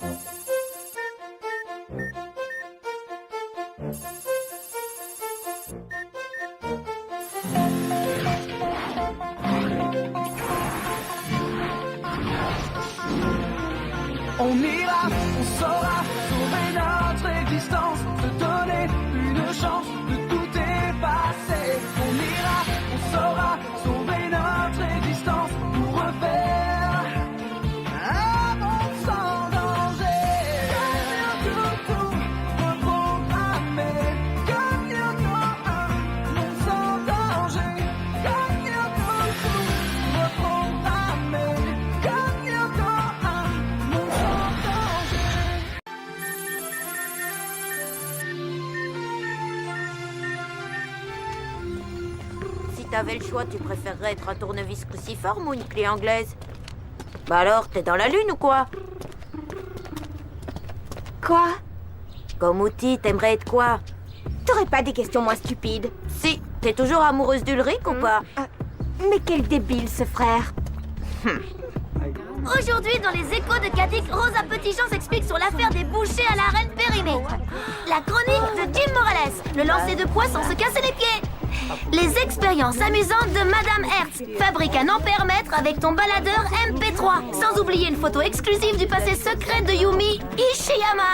On ira, on saura sauver notre existence, se donner une chance de tout effacer. On ira, on saura sauver notre existence pour refaire un monde sans danger. Tout reprogrammer, gagnons-nous un monde sans danger. Gagnons-nous tout reprogrammer, gagnons-nous un monde sans danger. Si t'avais le choix, tu préférerais être un tournevis cruciforme ou une clé anglaise? Bah alors, t'es dans la lune ou quoi? Quoi? Comme outil, t'aimerais être quoi? T'aurais pas des questions moins stupides? Si, t'es toujours amoureuse d'Ulrich ou pas? Mais quel débile, ce frère! Aujourd'hui, dans les échos de Katik, Rosa Petitjean s'explique sur l'affaire des bouchers à l'arène Périmètre. La chronique de Jim Morales, le lancer de poids sans se casser les pieds. Les expériences amusantes de Madame Hertz. Fabrique un ampèremètre avec ton baladeur MP3. Sans oublier une photo exclusive du passé secret de Yumi Ishiyama.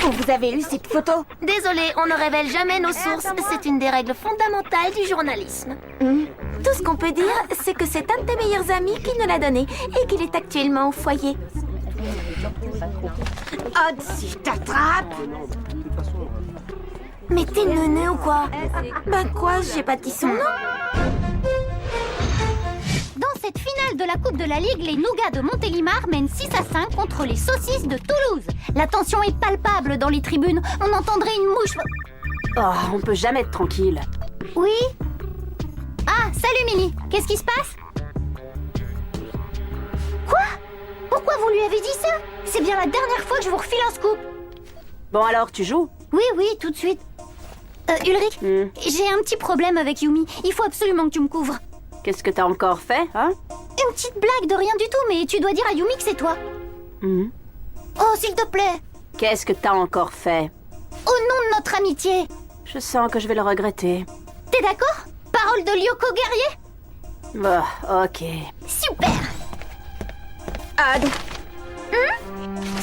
Vous avez eu cette photo? Désolé, on ne révèle jamais nos sources. C'est une des règles fondamentales du journalisme. Tout ce qu'on peut dire, c'est que c'est un de tes meilleurs amis qui nous l'a donné et qu'il est actuellement au foyer. Odd, si je t'attrape! Mais t'es neuneu ou quoi? Ben quoi, j'ai pas dit son nom? Dans cette finale de la Coupe de la Ligue, les Nougats de Montélimar mènent 6-5 contre les Saucisses de Toulouse. La tension est palpable dans les tribunes. On entendrait une mouche... Oh, on peut jamais être tranquille. Oui? Ah, salut Mini. Qu'est-ce qui se passe? Quoi? Pourquoi vous lui avez dit ça? C'est bien la dernière fois que je vous refile un scoop. Bon alors, tu joues? Oui, oui, tout de suite. Ulrich, j'ai un petit problème avec Yumi. Il faut absolument que tu me couvres. Qu'est-ce que t'as encore fait, hein? Une petite blague de rien du tout, mais tu dois dire à Yumi que c'est toi. Oh, s'il te plaît. Qu'est-ce que t'as encore fait? Au nom de notre amitié. Je sens que je vais le regretter. T'es d'accord? Parole de Lyoko guerrier? Bah, ok. Super. Odd!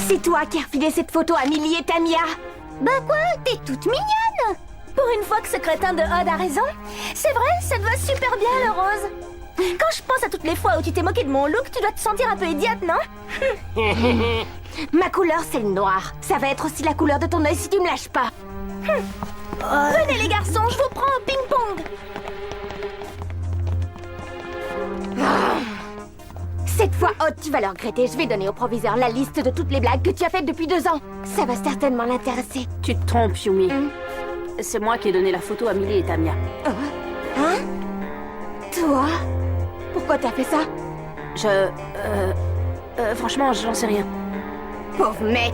C'est toi qui as refilé cette photo à Millie et Tamia! Bah quoi? T'es toute mignonne. Pour une fois que ce crétin de Odd a raison, c'est vrai, ça te va super bien le rose. Quand je pense à toutes les fois où tu t'es moqué de mon look, tu dois te sentir un peu idiote, non? Ma couleur, c'est le noir. Ça va être aussi la couleur de ton œil si tu me lâches pas. Venez les garçons, je vous prends au ping-pong. Cette fois, Odd, tu vas le regretter. Je vais donner au proviseur la liste de toutes les blagues que tu as faites depuis 2 ans. Ça va certainement l'intéresser. Tu te trompes, Yumi. C'est moi qui ai donné la photo à Millie et Tamia. Hein? Toi? Pourquoi t'as fait ça? Franchement, j'en sais rien. Pauvre mec!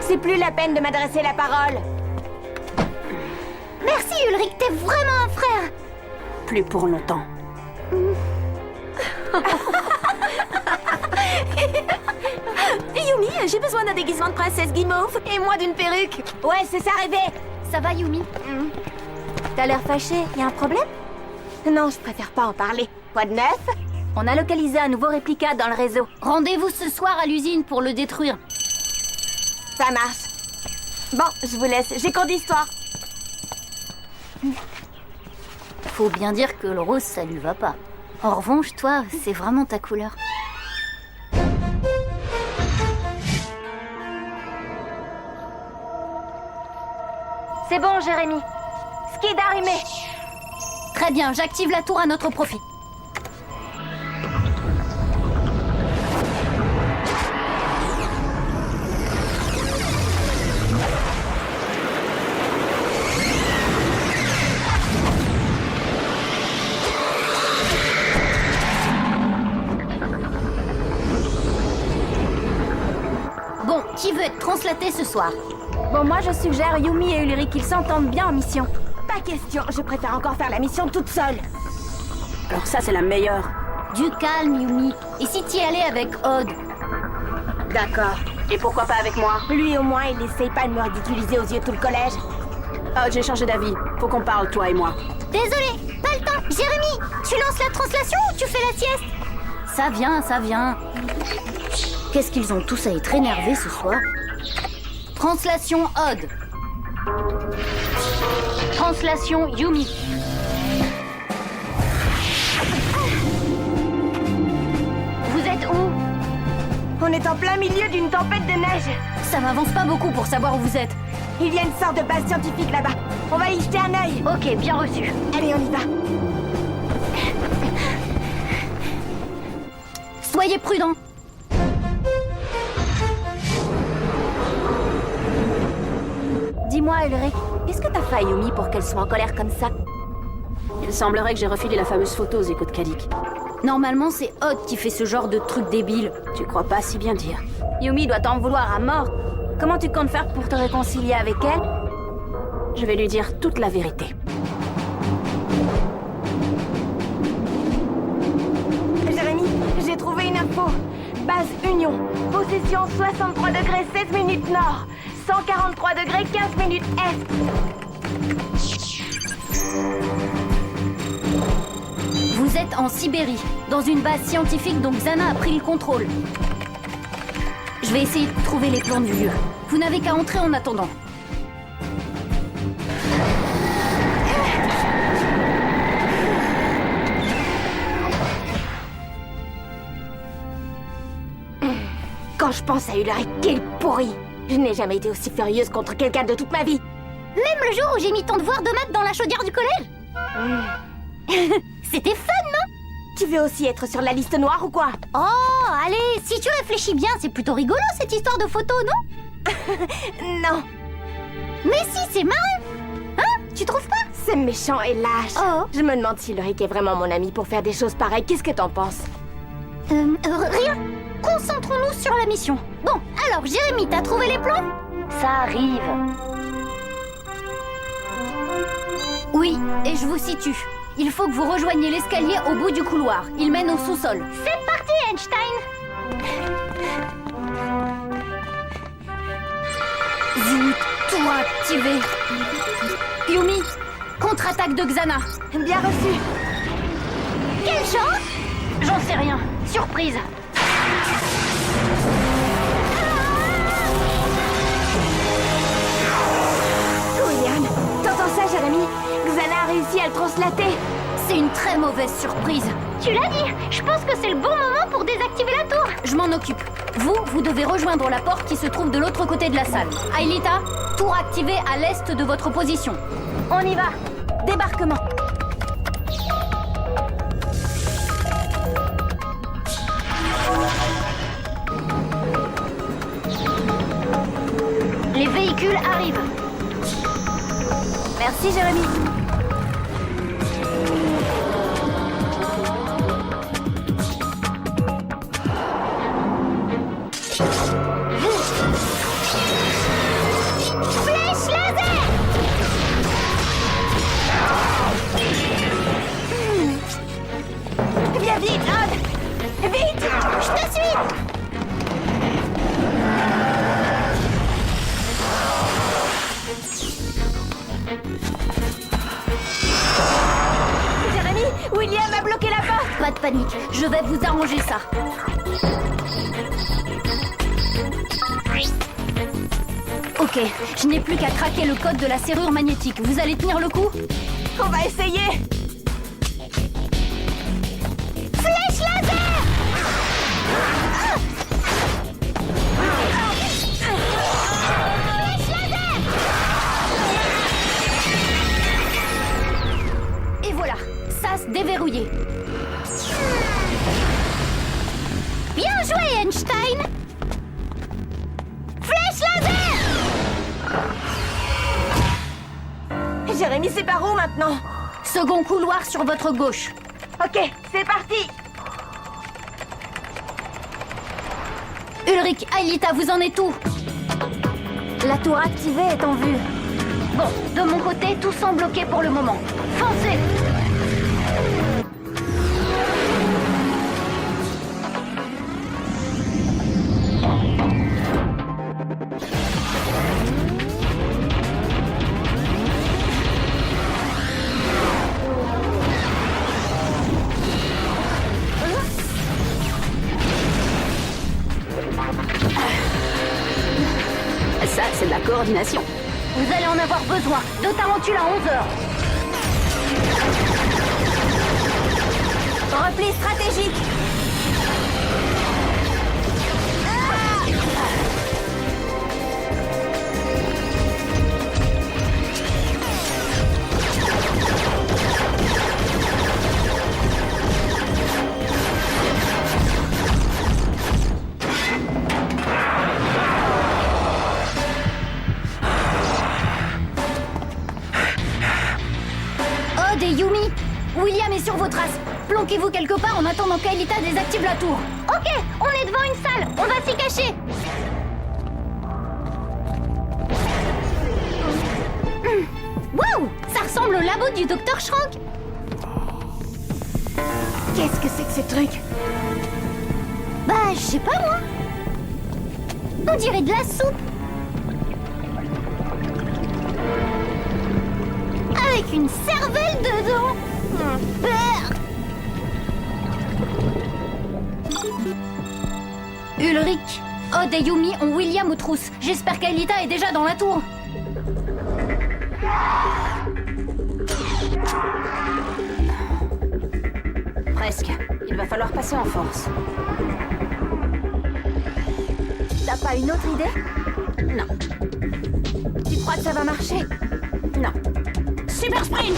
C'est plus la peine de m'adresser la parole. Merci Ulrich, t'es vraiment un frère. Plus pour longtemps. Yumi, j'ai besoin d'un déguisement de princesse guimauve et moi d'une perruque. Ouais, c'est ça, rêvé. Ça va Yumi? T'as l'air fâché, y a un problème? Non, je préfère pas en parler. Quoi de neuf? On a localisé un nouveau réplica dans le réseau. Rendez-vous ce soir à l'usine pour le détruire. Ça marche. Bon, je vous laisse, j'ai cours d'histoire. Faut bien dire que le rose, ça lui va pas. En revanche, toi, c'est vraiment ta couleur. C'est bon, Jérémy. Skid arrimé. Très bien, j'active la tour à notre profit. Bon, qui veut être translaté ce soir? Bon, moi je suggère Yumi et Ulrich qu'ils s'entendent bien en mission. Pas question, je préfère encore faire la mission toute seule. Alors ça, c'est la meilleure. Du calme, Yumi. Et si t'y allais avec Odd? D'accord. Et pourquoi pas avec moi? Lui au moins, il essaye pas de me ridiculiser aux yeux de tout le collège. Oh, j'ai changé d'avis. Faut qu'on parle, toi et moi. Désolé, pas le temps. Jérémy, tu lances la translation ou tu fais la sieste? Ça vient, ça vient. Qu'est-ce qu'ils ont tous à être énervés ce soir? Translation Odd. Translation Yumi. Vous êtes où? On est en plein milieu d'une tempête de neige. Ça m'avance pas beaucoup pour savoir où vous êtes. Il y a une sorte de base scientifique là-bas. On va y jeter un œil. Ok, bien reçu. Allez, on y va. Soyez prudents. Dis-moi, Ulrich, qu'est-ce que t'as fait à Yumi pour qu'elle soit en colère comme ça? Il semblerait que j'ai refilé la fameuse photo aux échos de Kadik. Normalement, c'est Odd qui fait ce genre de truc débile. Tu crois pas si bien dire. Yumi doit t'en vouloir à mort. Comment tu comptes faire pour te réconcilier avec elle? Je vais lui dire toute la vérité. Jérémy, j'ai trouvé une info. Base Union. Position 63 degrés 16 minutes nord. 143 degrés 15 minutes est. Vous êtes en Sibérie, dans une base scientifique dont Xana a pris le contrôle. Je vais essayer de trouver les plans du lieu. Vous n'avez qu'à entrer en attendant. Quand je pense à Ulrich, quel pourri! Je n'ai jamais été aussi furieuse contre quelqu'un de toute ma vie. Même le jour où j'ai mis ton devoir de maths dans la chaudière du collège. C'était fun, non? Tu veux aussi être sur la liste noire ou quoi? Oh, allez, si tu réfléchis bien, c'est plutôt rigolo cette histoire de photo, non? Non, Mais si, c'est marrant. Hein? Tu trouves pas? c'est méchant et lâche. Oh. Je me demande si Ulrich est vraiment mon ami pour faire des choses pareilles. Qu'est-ce que t'en penses? Rien. Concentrons-nous sur la mission. Bon, alors, Jérémy, t'as trouvé les plans? Ça arrive. Oui, et je vous situe. Il faut que vous rejoigniez l'escalier au bout du couloir. Il mène au sous-sol. C'est parti, Einstein! Zut, tout activé. Yumi, contre-attaque de Xana. Bien reçu. Quelle chance! J'en sais rien. Surprise. William, t'entends ça, Jérémy? Xana a réussi à le translater. C'est une très mauvaise surprise. Tu l'as dit. Je pense que c'est le bon moment pour désactiver la tour. Je m'en occupe. Vous devez rejoindre la porte qui se trouve de l'autre côté de la salle. Aelita, tour activé à l'est de votre position. On y va. Débarquement. Les véhicules arrivent. Merci, Jérémy. Flèche laser! Viens vite, Odd. Vite. Je te suis! Jérémy, William a bloqué la porte. Pas de panique, je vais vous arranger ça. Ok, je n'ai plus qu'à craquer le code de la serrure magnétique. Vous allez tenir le coup? On va essayer. Flèche laser! Flèche laser! Et voilà, sas déverrouillé. Bien joué, Einstein! Flèche laser! Jérémy, c'est par où maintenant? Second couloir sur votre gauche. Ok, c'est parti. Ulrich, Aelita, vous en êtes où? La tour activée est en vue. Bon, de mon côté, tout semble bloqué pour le moment. Foncez! coordination. Vous allez en avoir besoin. 2 tarentules à 11h. Repli stratégique. Odd et Yumi, William est sur vos traces. Planquez-vous quelque part en attendant qu'Aelita désactive la tour. Ok, on est devant une salle. On va s'y cacher. Waouh, ça ressemble au labo du docteur Schrank. Qu'est-ce que c'est que ce truc? Bah, je sais pas moi. On dirait de la soupe. Avec une cervelle dedans. Ulrich, Odd et Yumi ont William aux trousses. J'espère qu'Aelita est déjà dans la tour. Presque. Il va falloir passer en force. T'as pas une autre idée? Non. Tu crois que ça va marcher? Non. Super sprint!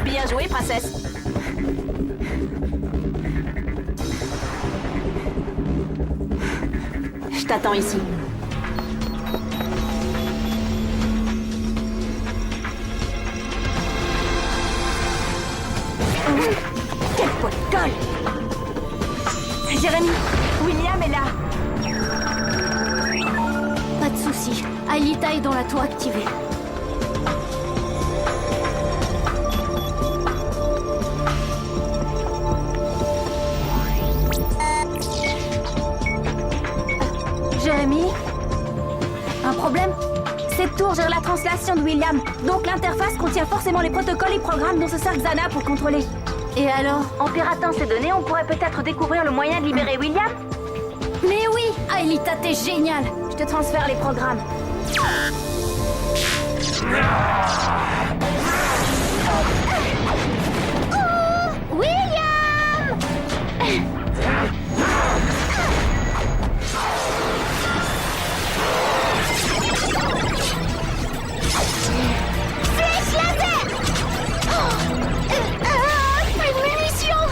Bien joué, princesse. Je t'attends ici. Quel pot de colle! Jérémy, William est là. Pas de soucis. Aelita est dans la tour activée. Jérémy, Un problème? cette tour gère la translation de William, donc l'interface contient forcément les protocoles et programmes dont se sert Xana pour contrôler. Et alors? En piratant ces données, on pourrait peut-être découvrir le moyen de libérer William. Mais oui, Aelita, t'es génial. Je te transfère les programmes. William! Flèche laser! Plus de munitions!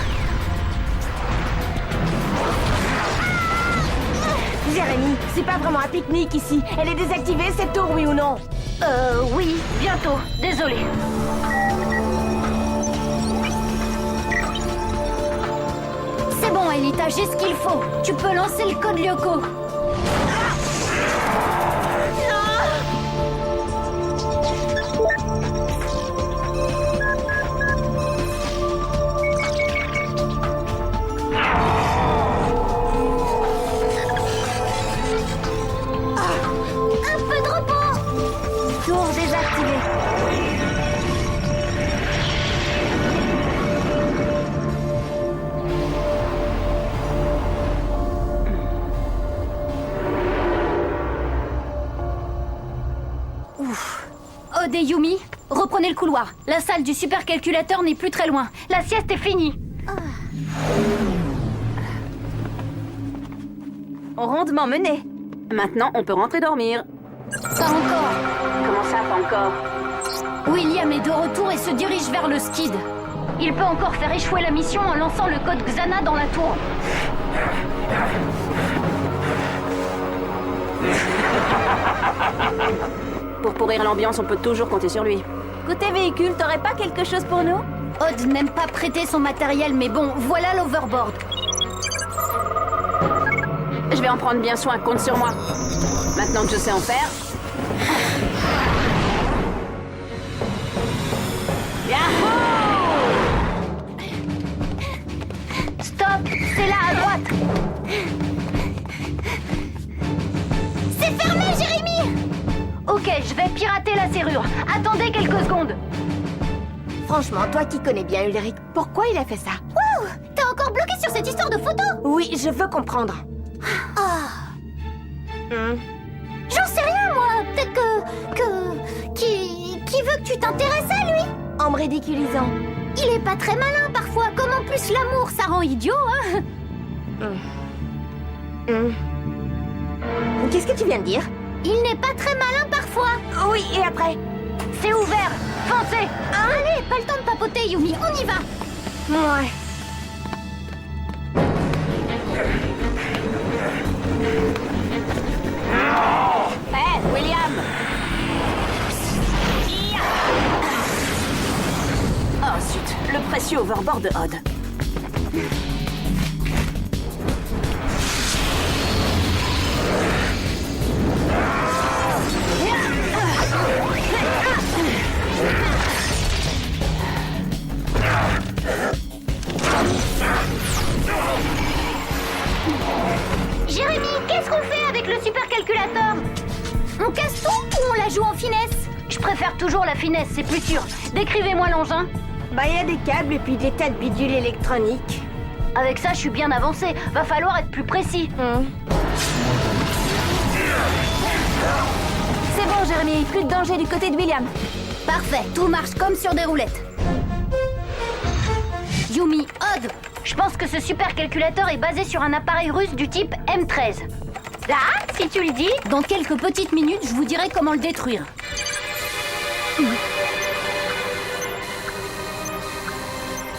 Jérémy, c'est pas vraiment un pique-nique ici. Elle est désactivée, cette tour, oui ou non? Oui, bientôt. Désolé. C'est bon, Aelita, j'ai ce qu'il faut. Tu peux lancer le code Lyoko. Un peu de repos! Tour désactivée. Odd et Yumi, reprenez le couloir. La salle du supercalculateur n'est plus très loin. La sieste est finie. Rondement mené. Maintenant, on peut rentrer dormir. Pas encore. Comment ça, pas encore? William est de retour et se dirige vers le skid. Il peut encore faire échouer la mission en lançant le code Xana dans la tour. Pour pourrir l'ambiance, on peut toujours compter sur lui. Côté véhicule, t'aurais pas quelque chose pour nous? Odd n'aime pas prêter son matériel, mais bon, voilà l'overboard. Je vais en prendre bien soin, compte sur moi. Maintenant que je sais en faire. Stop, c'est là à droite. C'est fermé, Jérémy! Je vais pirater la serrure. Attendez quelques secondes. Franchement, toi qui connais bien Ulrich, pourquoi il a fait ça? Wow, t'es encore bloqué sur cette histoire de photo? Oui, je veux comprendre. J'en sais rien, moi. Peut-être qui veut que tu t'intéresses à lui? En me ridiculisant. Il est pas très malin parfois. Comme en plus l'amour, ça rend idiot, hein? Qu'est-ce que tu viens de dire? Il n'est pas très malin parfois. Oui, et après? C'est ouvert. Foncez. Allez, pas le temps de papoter, Yumi. On y va. Ouais. Hé, William! Oh zut, le précieux overboard de Odd. Jérémy, qu'est-ce qu'on fait avec le supercalculateur? On casse tout ou on la joue en finesse? Je préfère toujours la finesse, c'est plus sûr. Décrivez-moi l'engin. Bah, il y a des câbles et puis des tas de bidules électroniques. Avec ça, je suis bien avancé. Va falloir être plus précis. C'est bon, Jérémy, plus de danger du côté de William. Parfait, tout marche comme sur des roulettes. Yumi, Odd, je pense que ce supercalculateur est basé sur un appareil russe du type M13. Ah, si tu le dis. Dans quelques petites minutes, je vous dirai comment le détruire.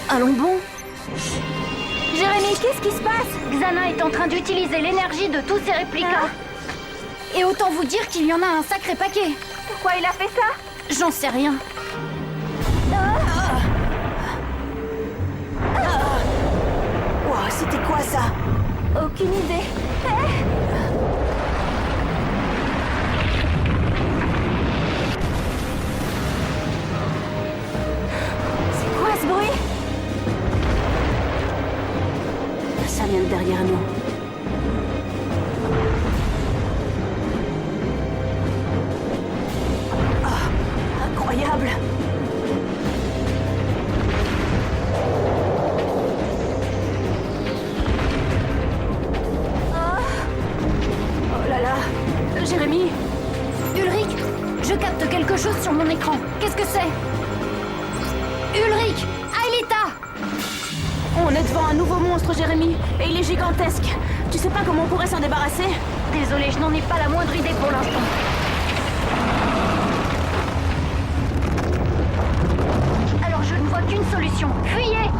Allons bon. Jérémy, qu'est-ce qui se passe? Xana est en train d'utiliser l'énergie de tous ses réplicas. Et autant vous dire qu'il y en a un sacré paquet. Pourquoi il a fait ça? J'en sais rien. Wow, c'était quoi ça? Aucune idée. C'est quoi ce bruit? Ça vient de derrière nous. Incroyable. Oh là là. Jérémy, Ulrich, je capte quelque chose sur mon écran. Qu'est-ce que c'est? Ulrich, Aelita! On est devant un nouveau monstre, Jérémy, et il est gigantesque. Tu sais pas comment on pourrait s'en débarrasser? Désolée, je n'en ai pas la moindre idée pour l'instant. Alors je ne vois qu'une solution. Fuyez!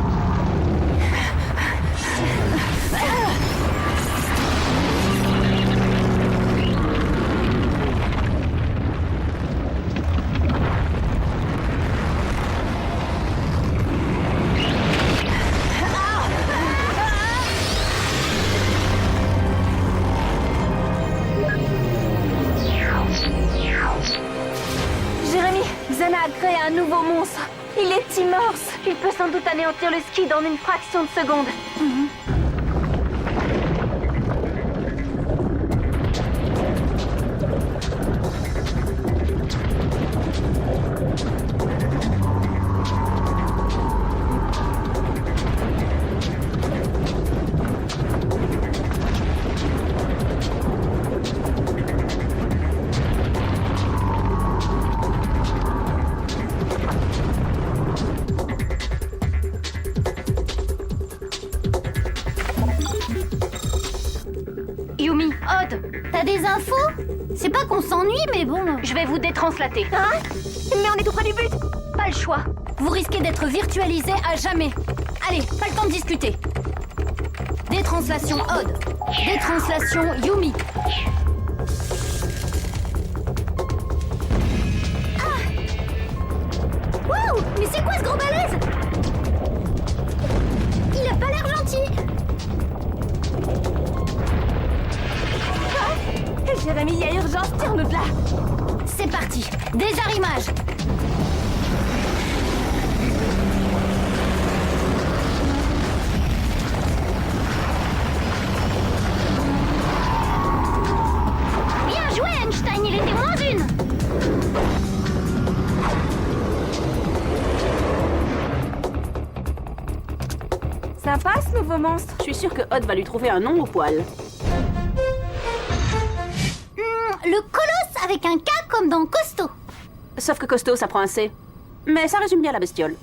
Jérémy, Xana a créé un nouveau monstre. Il est immense. Il peut sans doute anéantir le ski en une fraction de seconde. Yumi, Odd, T'as des infos? C'est pas qu'on s'ennuie, mais bon... je vais vous détranslater. Hein? Mais on est tout près du but. Pas le choix. Vous risquez d'être virtualisé à jamais. Allez, pas le temps de discuter. Détranslation Odd. Détranslation Yumi. Wow! Mais c'est quoi ce gros balèze? Il a pas l'air gentil. Jérémy, il y a urgence, tire-nous de là. C'est parti. Désarrimage. Bien joué, Einstein, il était moins une. monstre. Je suis sûre que Odd va lui trouver un nom au poil. Le colosse avec un K comme dans costaud. Sauf que costaud, ça prend un C. Mais ça résume bien la bestiole.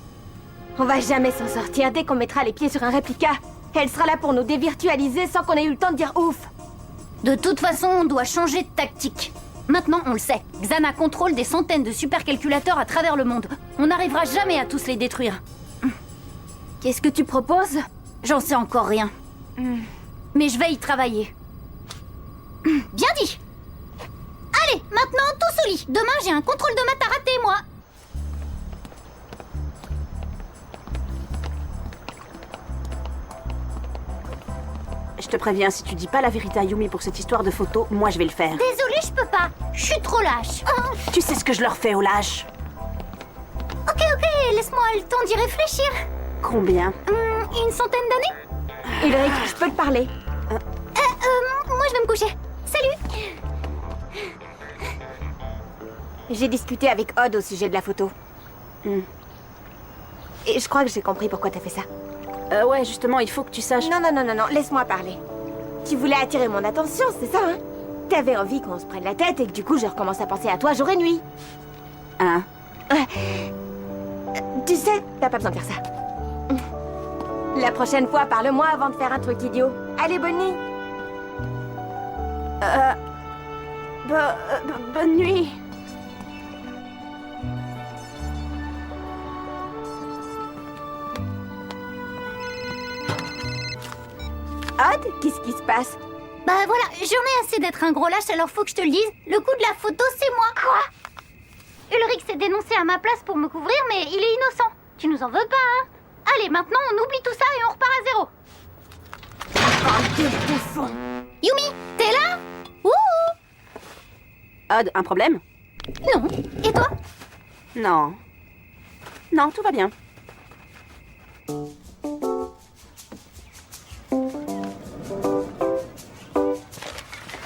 On va jamais s'en sortir dès qu'on mettra les pieds sur un réplica. Elle sera là pour nous dévirtualiser sans qu'on ait eu le temps de dire ouf. De toute façon, on doit changer de tactique. Maintenant, on le sait. Xana contrôle des centaines de supercalculateurs à travers le monde. On n'arrivera jamais à tous les détruire. Qu'est-ce que tu proposes? J'en sais encore rien. Mais je vais y travailler. Bien dit. Allez, maintenant, tous au lit. Demain, j'ai un contrôle de maths à rater, moi. Je te préviens, si tu dis pas la vérité à Yumi pour cette histoire de photo, moi je vais le faire. Désolée, je peux pas. Je suis trop lâche. Tu sais ce que je leur fais aux lâches? Ok, laisse-moi le temps d'y réfléchir. Combien? Une centaine d'années. Ulrich, je peux te parler. Moi, je vais me coucher. Salut. J'ai discuté avec Odd au sujet de la photo. Et je crois que j'ai compris pourquoi t'as fait ça. Ouais, justement, il faut que tu saches... Non, laisse-moi parler. Tu voulais attirer mon attention, c'est ça, hein? T'avais envie qu'on se prenne la tête et que du coup je recommence à penser à toi jour et nuit. Hein? Tu sais, t'as pas besoin de faire ça. La prochaine fois, parle-moi avant de faire un truc idiot. Allez, bonne nuit. Bonne nuit. Odd, qu'est-ce qui se passe? Bah voilà, j'en ai assez d'être un gros lâche, alors faut que je te le dise. Le coup de la photo, c'est moi. Quoi? Ulrich s'est dénoncé à ma place pour me couvrir, mais il est innocent. Tu nous en veux pas, hein? Allez, maintenant, on oublie tout ça et on repart à zéro. Quel bouffon! Yumi, t'es là? Ouh! Odd, un problème? Non. Et toi? Non. Non, tout va bien.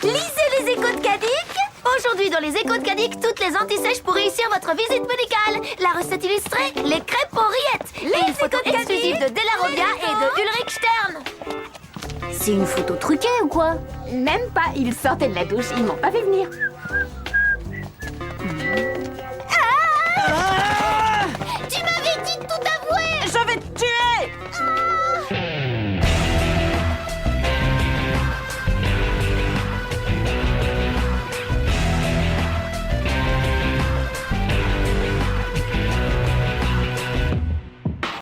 Lisez les échos de Kadik. Aujourd'hui, dans les échos de Kadik, toutes les antisèches pour réussir votre visite médicale. La recette illustrée, les crêpes aux rillettes. Et une photo exclusive de Della Robbia et de Ulrich Stern. C'est une photo truquée ou quoi? Même pas, ils sortaient de la douche, ils m'ont pas fait venir.